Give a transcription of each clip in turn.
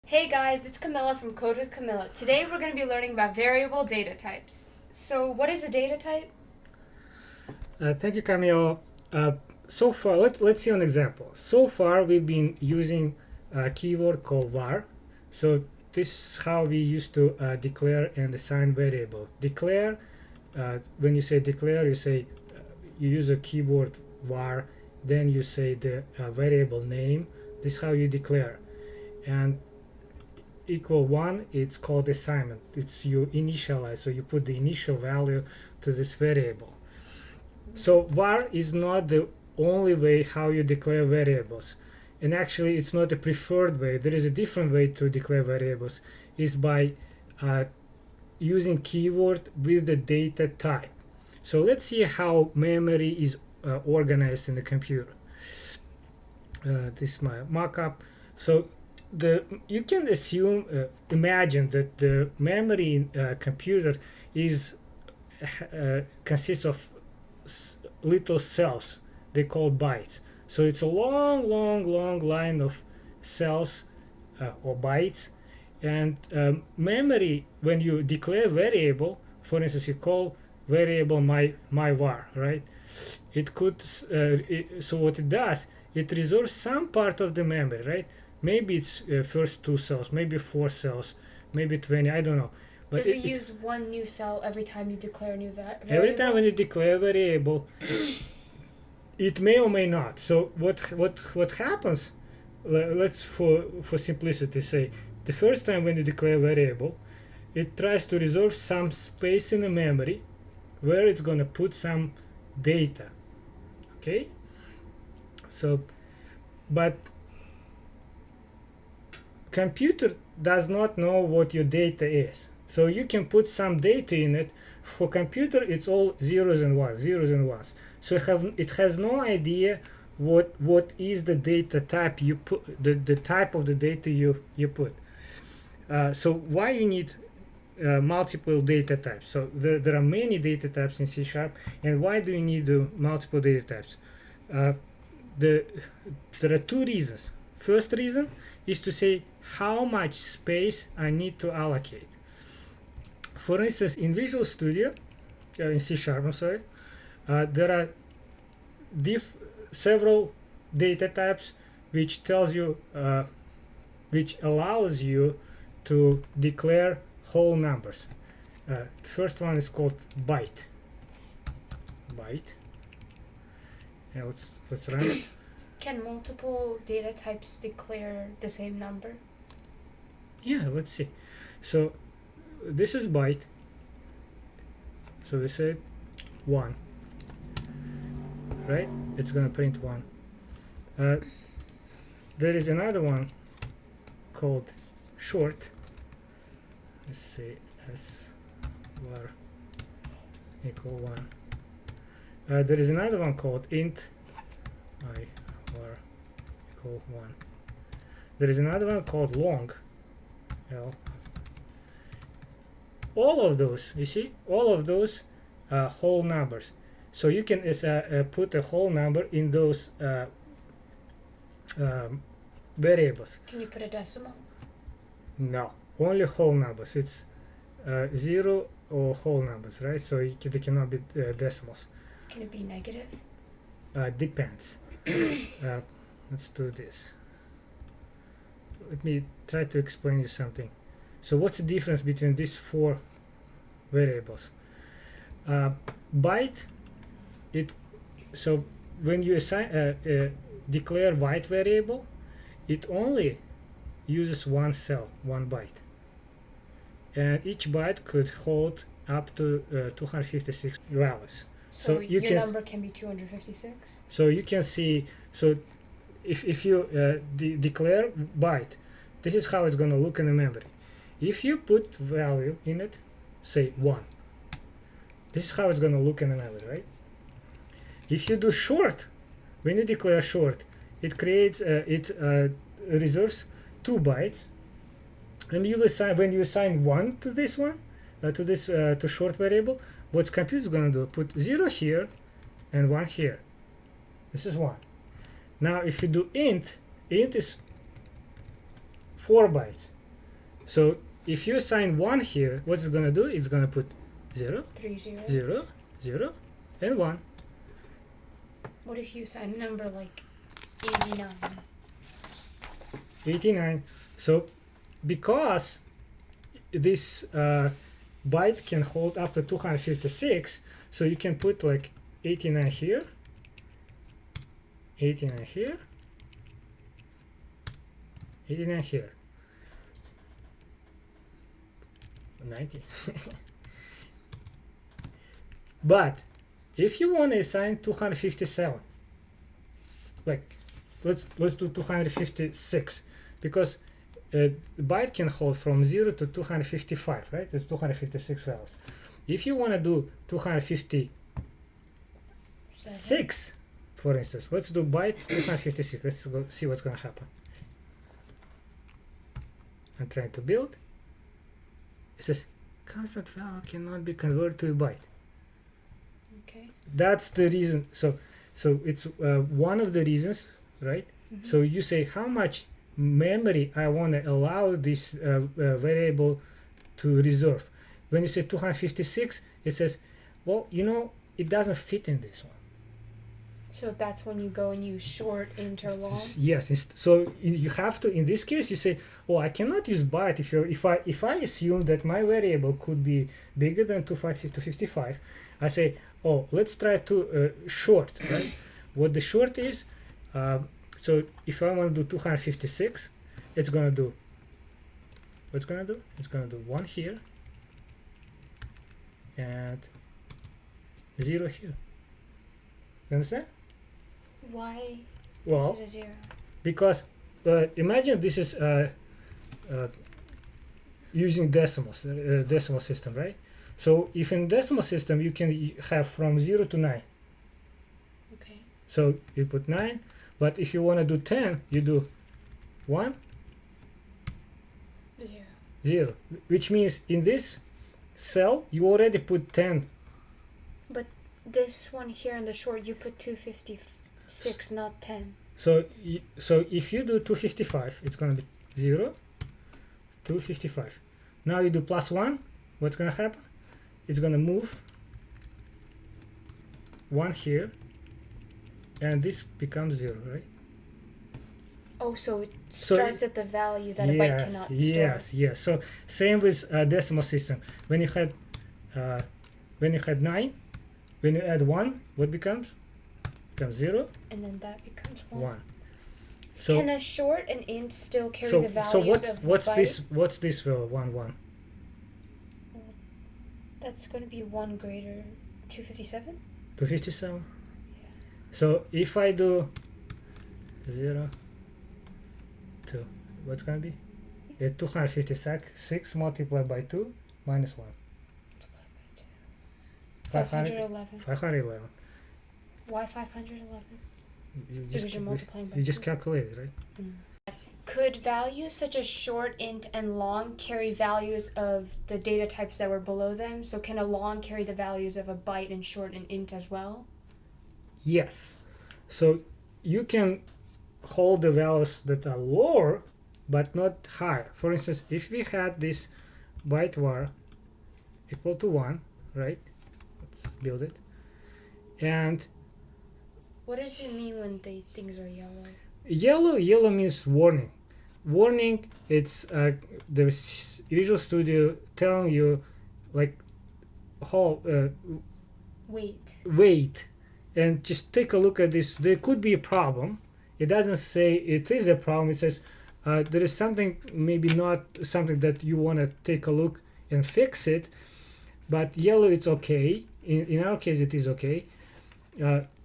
Hey guys, it's Camilla from Code with Camilla. Today we're going to be learning about variable data types. So what is a data type? Thank you, Camille. So far, let's see an example. So far, we've been using a keyword called var. So this is how we used to declare and assign variable. Declare, when you say declare, you use a keyword var, then you say the variable name. This is how you declare. And equal 1, it's called assignment. It's you initialize, so you put the initial value to this variable. So var is not the only way how you declare variables, and actually it's not a preferred way. There is a different way to declare variables, is by using keyword with the data type. So let's see how memory is organized in the computer. This is my mock-up. So you can imagine that the memory in computer is consists of little cells. They call bytes. So it's a long line of cells or bytes. And memory, when you declare variable, for instance, you call variable my var, right? It could so what it does, it reserves some part of the memory, right? Maybe it's first 2 cells, maybe 4 cells, maybe 20, I don't know. But Does it use one new cell every time you declare a new variable? Every time when you declare a variable, it may or may not. So what happens? Let's for simplicity say the first time when you declare a variable, it tries to reserve some space in the memory where it's going to put some data. Okay. So, but computer does not know what your data is. So you can put some data in it. For computer, it's all zeros and ones. So it has no idea what is the data type you put, the type of the data you put. So why you need multiple data types? So there are many data types in C#, and why do you need multiple data types? There are 2 reasons. First reason is to say how much space I need to allocate. For instance, in Visual Studio, in C#, I'm sorry, there are several data types which tells you, which allows you to declare whole numbers. The first one is called byte. Yeah, let's run it. Can multiple data types declare the same number? Yeah, let's see. So this is byte. So we said 1, right? It's gonna print 1. There is another one called short. Let's say s var equal 1. There is another one called int I var equal 1. There is another one called long l. All of those, you see, all of those whole numbers. So you can put a whole number in those variables. Can you put a decimal? No, only whole numbers. It's 0 or whole numbers, right? So they cannot be decimals. Can it be negative? Depends. Let's do this. Let me try to explain you something. So what's the difference between these 4 variables? Byte, so when you declare byte variable, it only uses 1 cell, 1 byte, and each byte could hold up to 256 values. So your number can be 256? So you can see, so if you declare byte, this is how it's going to look in the memory. If you put value in it, say 1, this is how it's going to look in the memory, right? If you do short, when you declare short, it creates reserves 2 bytes, and you assign, when you assign 1 to this one, to short variable, what computer is going to do? Put 0 here and 1 here. This is 1. Now if you do int is 4 bytes. So if you assign 1 here, what's it gonna do? It's gonna put 0, 3 zeros. 0, 0, and 1. What if you assign a number like 89? 89. So because this byte can hold up to 256, so you can put like 89 here, 89 here, 89 here, 90. But if you want to assign 257, like let's do 256, because the byte can hold from 0 to 255, right? It's 256 values. If you want to do 256, 7. for instance, let's do byte 256. Let's go see what's going to happen. I'm trying to build. It says constant value cannot be converted to a byte. Okay. That's the reason. So it's one of the reasons, right? Mhm. So you say how much memory I want to allow this variable to reserve. When you say 256, it says, well, you know, it doesn't fit in this one. So that's when you go and use short, int, or long? Yes. So you have to, in this case, you say, well, I cannot use byte if I assume that my variable could be bigger than 255. I say, oh, let's try to short, right? What the short is, so if I want to do 256, it's gonna do, what's gonna do? It's gonna do 1 here and 0 here. You understand? Why Well, is it a 0? because imagine this is using decimal system, right? So if in decimal system you can have from 0 to 9. Okay. So you put 9, but if you want to do 10, you do 1, 0. 0, which means in this cell you already put 10. But this one here in the short, you put 256, not 10. So if you do 255, it's going to be 0, 255. Now you do plus 1, what's going to happen? It's going to move 1 here, and this becomes 0, right? Oh, so it So starts at the value that a byte cannot store. Yes. So same with decimal system. When you had 9, when you add 1, what becomes? Becomes 0, And then that becomes 1. 1. So Can a short and int still carry the values of what's byte? this? What's this for 1 1? That's going to be 1 greater 257? 257. So if I do 0, 2, what's gonna be? 256 multiplied by 2 minus 1. 511. 511. Why 511? You Because just, you're multiplying by you just 2. calculated, right? Could values such as short, int, and long carry values of the data types that were below them? So can a long carry the values of a byte and short and int as well? Yes. So you can hold the values that are lower but not higher. For instance, if we had this byte var equal to 1, right? Let's build it. And What does it mean when the things are yellow? yellow means warning. Warning, it's the Visual Studio telling you like wait and just take a look at this. There could be a problem. It doesn't say it is a problem. It says there is something, maybe not something that you want to take a look and fix it, but yellow it's okay. In our case it is okay.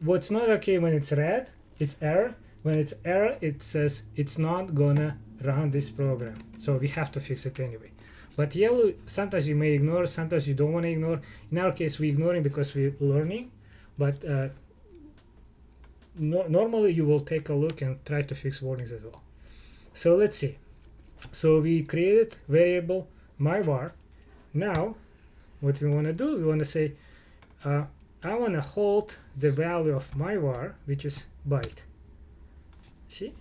What's not okay when it's red, it's error. When it's error, it says it's not gonna run this program, so we have to fix it anyway. But yellow, sometimes you may ignore, sometimes you don't want to ignore. In our case we ignore it because we're learning, but normally you will take a look and try to fix warnings as well. So let's see. So we created variable myvar. Now what we want to do, we want to say I want to hold the value of myvar, which is byte. See,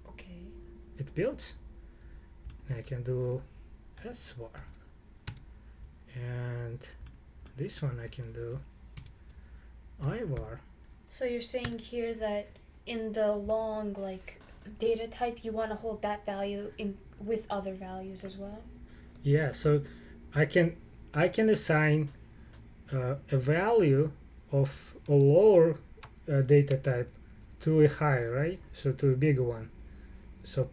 Okay. it builds. And I can do SVAR. And this one I can do IVAR. So you're saying here that in the long like data type, you want to hold that value in with other values as well? Yeah, so I can assign a value of a lower data type to a higher, right? So to a bigger one. So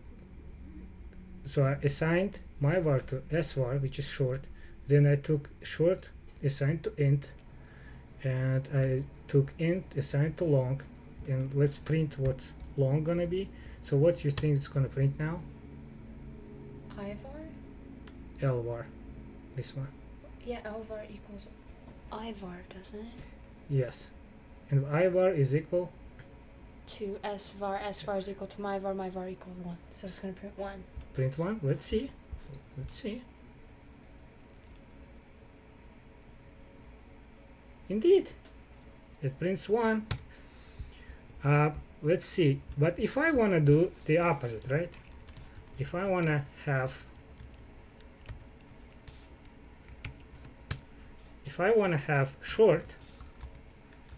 I assigned my var to SVAR, which is short. Then I took short assigned to int, and I took int assigned to long. And let's print what's long gonna be. So what you think it's gonna print now? IVAR? LVAR, this one. Yeah, LVAR equals IVAR, doesn't it? Yes, and IVAR is equal. To SVAR, SVAR is equal to MyVAR, MyVAR equal 1. So it's going to print 1. Print one. Let's see. Indeed, it prints 1. Let's see. But if I want to do the opposite, right? If I want to have short,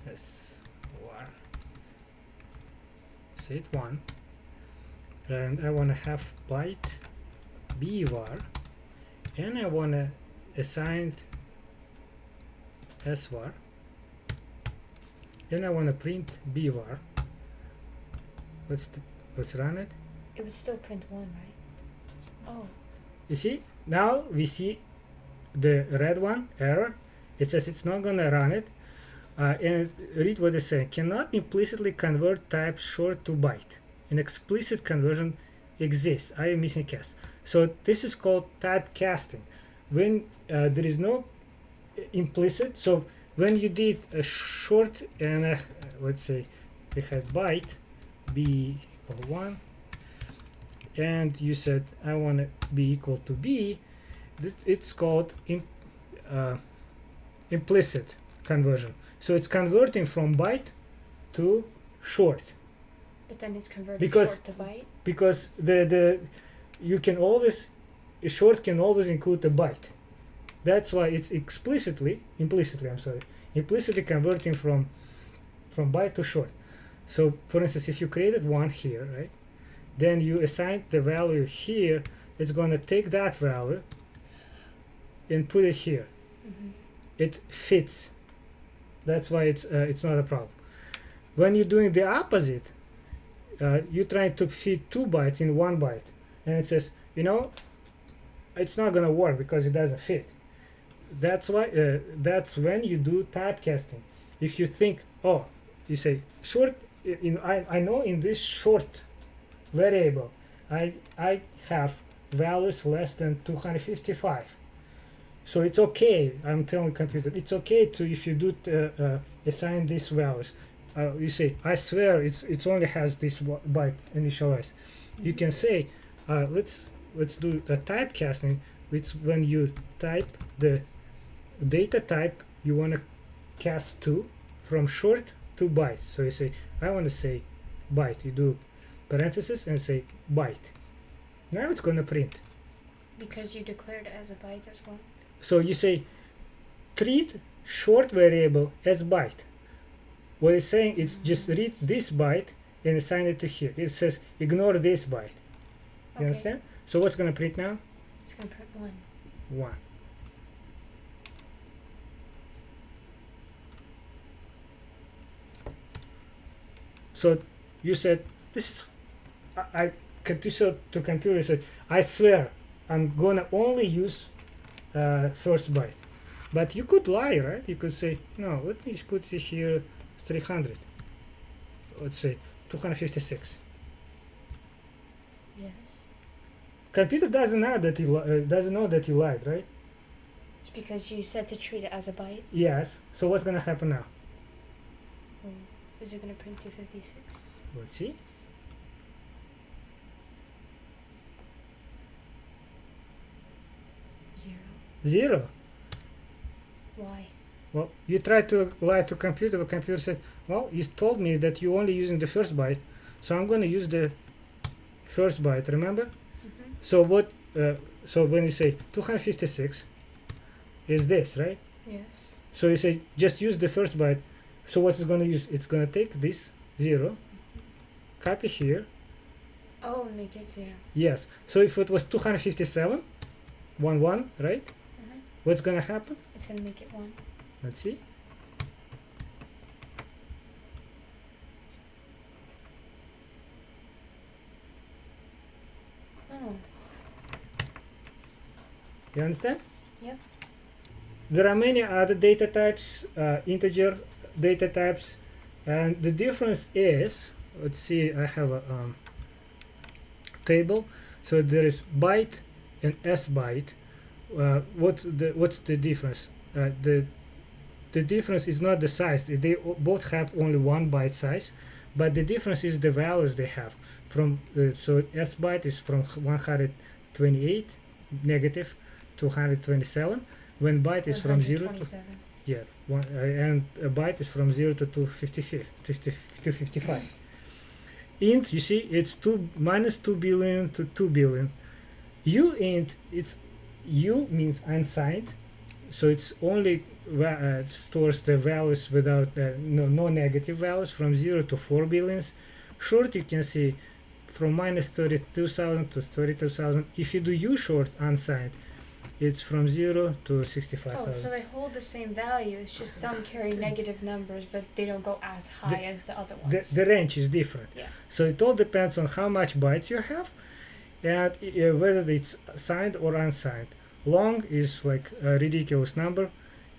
SVAR, say it 1, and I want to have byte BVAR, and I want to assign SVAR, and I want to print BVAR. Let's run it. It would still print 1, right? Oh. You see, now we see the red one error. It says it's not gonna run it, and read what it's saying. Cannot implicitly convert type short to byte. An explicit conversion exists. I am missing cast. So this is called typecasting. When there is no implicit, so when you did a short and let's say we had byte b equal 1, and you said I want to be equal to b, it's called implicit conversion. So it's converting from byte to short. But then it's converted Because- short to byte? Because the you can always, a short can always include a byte. That's why it's implicitly converting from byte to short. So for instance, if you created 1 here, right, then you assign the value here, it's going to take that value and put it here. Mm-hmm. It fits. That's why it's not a problem. When you're doing the opposite, you're trying to fit 2 bytes in 1 byte, and it says, it's not gonna work because it doesn't fit. That's why that's when you do typecasting. If you think, you say short, I know in this short variable I have values less than 255. So it's okay. I'm telling the computer it's okay to, if you do assign these values. You say, I swear it only has this byte initialized. You can say, let's do the typecasting, which when you type the data type you want to cast to from short to byte. So you say, I want to say byte. You do parentheses and say byte. Now it's going to print. Because you declared it as a byte as well? So you say, treat short variable as byte. What it's saying is just read this byte and assign it to here. It says ignore this byte. You Okay. understand? So what's going to print now? It's going to print 1. 1. So you said, this is, I to computer said, I swear I'm gonna only use first byte. But you could lie, right? You could say, no, let me just put it here 300. Let's say 256. Yes. Computer doesn't know that you lied, right? It's because you said to treat it as a byte. Yes. So what's gonna happen now? Wait, is it going to print 256? Let's see. Zero. Why? Well, you tried to lie to computer, but computer said, well, you told me that you're only using the first byte, so I'm going to use the first byte, remember? Mm-hmm. So what so when you say 256 is this, right? Yes. So you say just use the first byte. So what it's going to use? It's going to take this 0, copy here. Oh, and make it 0. Yes. So if it was 257, 1 1, right? Uh-huh. What's going to happen? It's going to make it 1. Let's see. Oh. You understand? Yep. There are many other data types, integer data types, and the difference is, let's see, I have a table. So there is byte and S byte. What's the difference? The difference is not the size. They both have only 1 byte size, but the difference is the values they have. From so S byte is from 128 negative to 127, when byte is from 0 to 127. yeah, and a byte is from 0 to 255. Int, you see, it's minus 2 billion to 2 billion. Uint, it's U means unsigned, so it's only stores the values without no negative values from 0 to 4 billions. Short, you can see from minus 32,000 to 32,000. If you do U short unsigned, it's from 0 to 65,000. Oh, so they hold the same value. It's just some carry negative numbers, but they don't go as high as the other ones. The range is different. Yeah. So it all depends on how much bytes you have and whether it's signed or unsigned. Long is like a ridiculous number,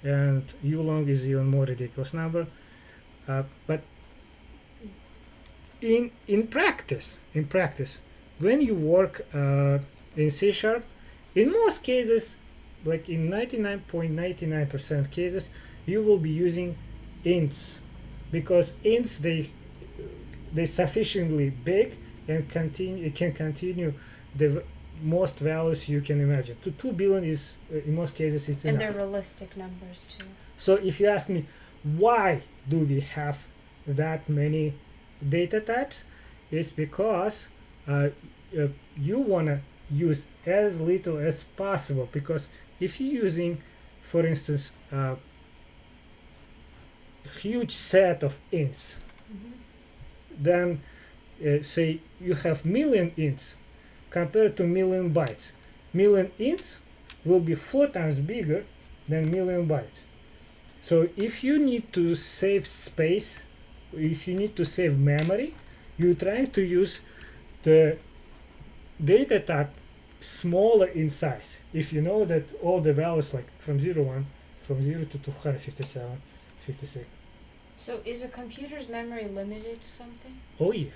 and U long is even more ridiculous number. But in practice, when you work in C#, in most cases, like in 99.99% cases, you will be using ints, because ints they sufficiently big and can continue the most values you can imagine. To 2 billion is in most cases it's And enough. they're realistic numbers too. So if you ask me why do we have that many data types, it's because you wanna use as little as possible, because if you're using, for instance, a huge set of ints, then say you have million ints compared to million bytes. Million ints will be 4 times bigger than million bytes. So if you need to save space, if you need to save memory, you're trying to use the data type smaller in size. If you know that all the values, like from 0 to 257, 56. So is a computer's memory limited to something? Oh yeah,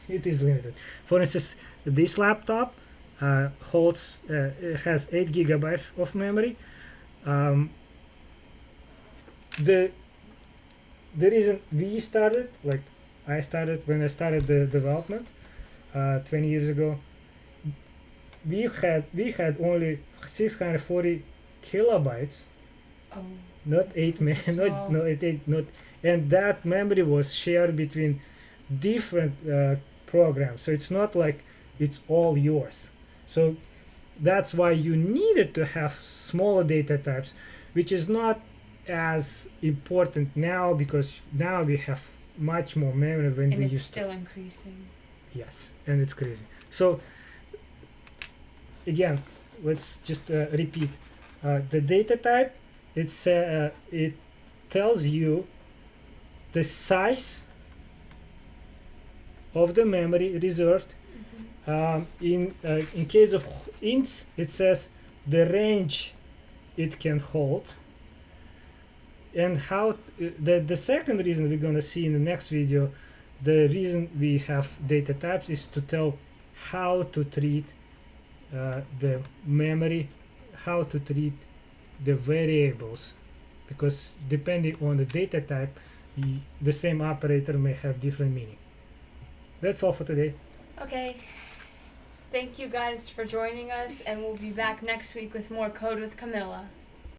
it is limited. For instance, this laptop has 8 gigabytes of memory. The reason we started, like when I started the development 20 years ago, we had only 640 kilobytes, Oh. not That's 8 super not small. no it eight not, and that memory was shared between different programs. So it's not like it's all yours. So that's why you needed to have smaller data types, which is not as important now, because now we have much more memory than And we it's used to. still increasing. Yes, and it's crazy. So again, let's just repeat. The data type, it tells you the size of the memory reserved. In case of ints, it says the range it can hold. And how the second reason we're going to see in the next video, the reason we have data types is to tell how to treat the memory, how to treat the variables, because depending on the data type, the same operator may have different meaning. That's all for today. Okay. Thank you guys for joining us, and we'll be back next week with more Code with Camilla.